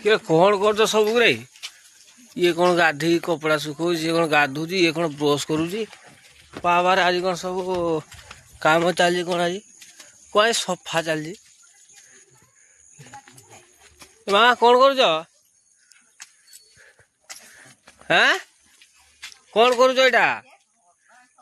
ये कौन कर सब रे ये कौन गाधी कपड़ा सुखो ये कौन गाधुची ये कौन ब्रश करुची बाबार आज कौन सब काम चलती कौन आज कौन सफा चलती माँ कौन कर कौन कर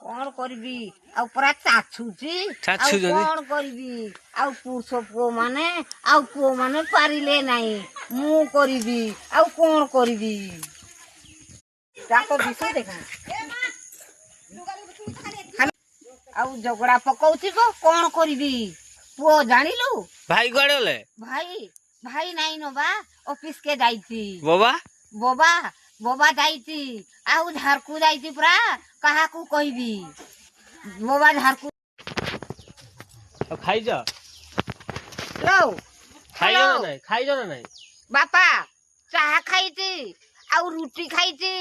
कौन करबी आ पूरा चाछुची कौन करबी आ पुरुष पुओ माने पारिले नहीं मु करबी आ कौन करबी ताको दिसु देखा आ झगड़ा पकाउची को कौन करबी पुओ जानिलु भाई कुआडे गले भाई भाई नहीं नो बा ऑफिस के जाईती बाबा बाबा बाबा जाईती आउ झारकू जाईती पूरा कहा को कहबी बाबा झारकू खाई जा लो खाई जा नहीं बापा चाह खाईती आउ रुटी खाईती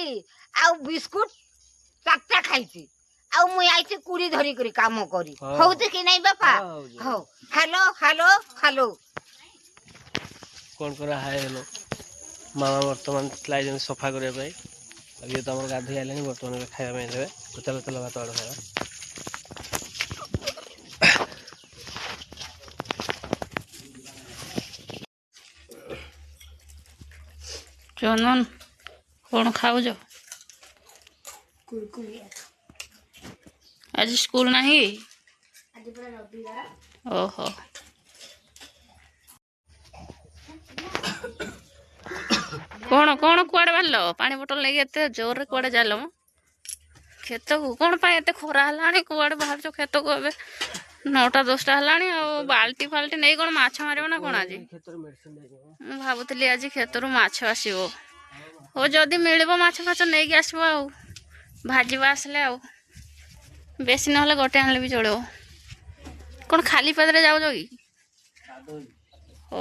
आउ बिस्कुट चारटा खाईती आउ मुई आईती कुड़ी धरी करी काम करी होउते कि नहीं बापा हो हेलो हेलो हेलो कौन करा है हेलो मामा बर्तमान लाइन सफा करने ये तो गाधी आए बर्तमान खाया देवे तो चलो चलो भात आड़ खाया चंदन कौन खाऊ आज स्कूल नहीं ओहो कौन कौन कुआड़े बाहर पानी बोतल नहीं एते जोर रे कुआड़े जाल खेत को कौन पाए एते खरा हलानी कुआड़े बाहर जो खेत को एबे 9टा 10टा हलानी आ बाल्टी फाल्टी नहीं कौन माछ मारियो ना कौन आज भाबुतली आज खेतरु माछ आसीबो हो जदी मिलिबो माछ फाछ नहीं के आसीबो आ भाजीबा आसले आ बेसी नहले गोटे आनले भी चलो कौन खाली पादरे जाओ कि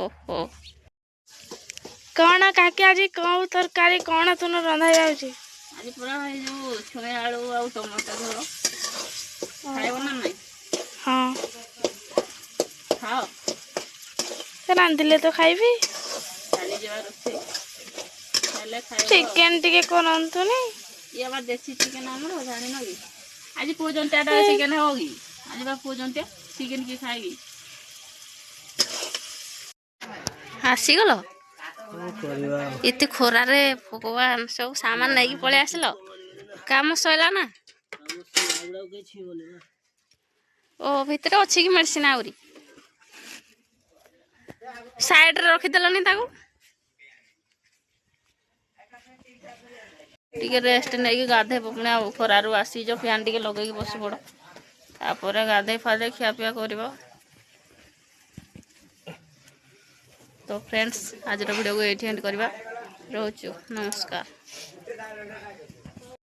ओहो कौन काकी आज कौ तरकारी कौन तुम रंधा जाऊँ आज पूरा जो छुई आलू आ टमाटर झोल खाइब ना नहीं हाँ खाओ रांधिले तो खाइबी चली जा रोसे खाइले खाइब चिकन टिके करंतु नहीं ये बार देसी चिकन हमर जानि न कि आज पूजनटा चिकन होगी आज बा पूजनटा चिकन की खाएगी आसी गलो इतने खोरा रे भगवान सब सामान नहीं पड़े आसल काम सैला ना ओ भितर अच्छी कि मेडिसिन आउरी साइड रे रखीदेलनी ताको टिके रेस्ट नहीं गाधे पुणे खरारू आसी जो फैन टिके लगे बस पड़ तापर गाधे फाधे खियापिया कर तो फ्रेंड्स आज वीडियो को ये एंड करवा रोचु नमस्कार।